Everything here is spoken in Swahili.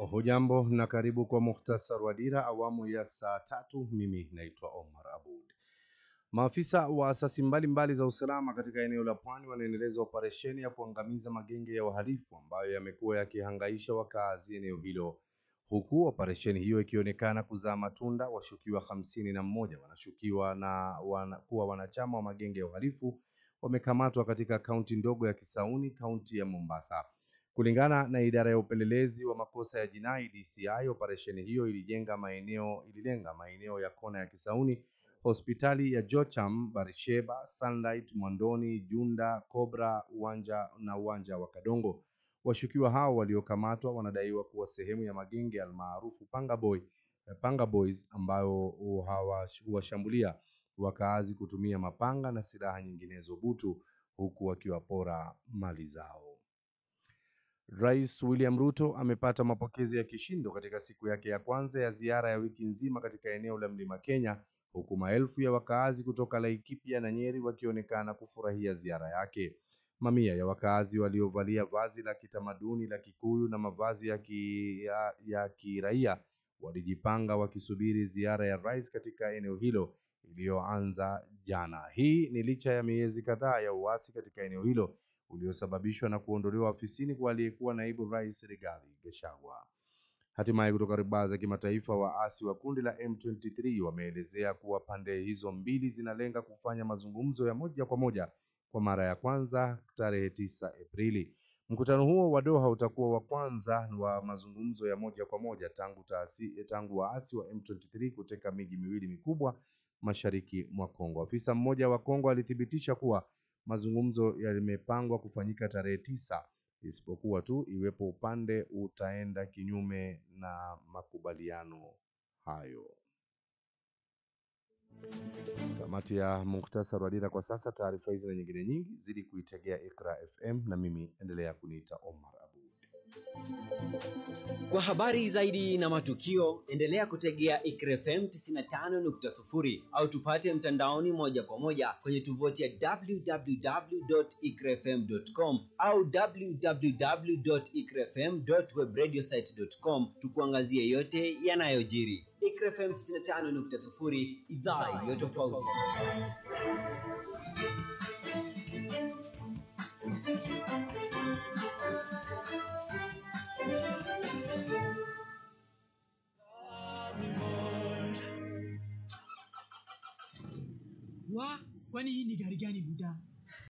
Hujambo na karibu kwa muhtasari wa Dira awamu ya saa 3. Mimi naitwa Omar Abud. Maafisa wa asasi mbalimbali za usalama katika eneo la Pwani wanaendeleza operesheni ya kuangamiza magenge ya wahalifu ambayo yamekuwa yakihangaisha wakazi eneo hilo. Huku operesheni hiyo ikionekana kuzaa matunda, washukiwa 51 wanashukiwa kuwa wanachama wa magenge ya uhalifu wamekamatwa katika kaunti ndogo ya Kisauni, kaunti ya Mombasa. Kulingana na idara ya upelelezi wa makosa ya jinai DCI, operesheni hiyo ililenga maeneo ya kona ya Kisauni, hospitali ya Jocham, Barisheba, Sunlight, Mwandoni, Junda, Cobra, uwanja wa Kadongo. Washukiwa hao waliokamatwa wanadaiwa kuwa sehemu ya magenge almaarufu Panga Boys ambayo huwashambulia wakaazi kutumia mapanga na silaha nyinginezo butu huku wakiwapora mali zao. Rais William Ruto amepata mapokezi ya kishindo katika siku yake ya kwanza ya ziara ya wiki nzima katika eneo la Mlima Kenya, huku maelfu ya wakaazi kutoka Laikipia na Nyeri wakionekana kufurahia ziara yake. Mamia ya wakaazi waliovalia vazi la kitamaduni la Kikuyu na mavazi ya kiraia walijipanga wakisubiri ziara ya rais katika eneo hilo iliyoanza jana. Hii ni licha ya miezi kadhaa ya uasi katika eneo hilo uliosababishwa na kuondolewa ofisini kwa aliyekuwa naibu rais Rigathi Gachagua. Hatimaye kutoka riba za kimataifa, waasi wa kundi la M23 wameelezea kuwa pande hizo mbili zinalenga kufanya mazungumzo ya moja kwa moja kwa mara ya kwanza tarehe 9 Aprili. Mkutano huo wa Doha utakuwa wa kwanza wa mazungumzo ya moja kwa moja tangu waasi wa M23 kuteka miji miwili mikubwa mashariki mwa Kongo. Afisa mmoja wa Kongo alithibitisha kuwa mazungumzo yamepangwa kufanyika tarehe 9 isipokuwa tu iwepo upande utaenda kinyume na makubaliano hayo. Tamati ya muhtasari wa Dira kwa sasa. Taarifa hizi na nyingine nyingi zidi kuitegea Iqra FM, na mimi endelea kuniita Omar Abud. Kwa habari zaidi na matukio endelea kutegea Iqra FM 95.0 au tupate mtandaoni moja kwa moja kwenye tovuti ya www.iqrafm.com au www.iqrafm.webradiosite.com, tukuangazie yote yanayojiri. Iqra FM 95.0, idhaa iliyo tofauti. Kwani hii ni gari gani buda?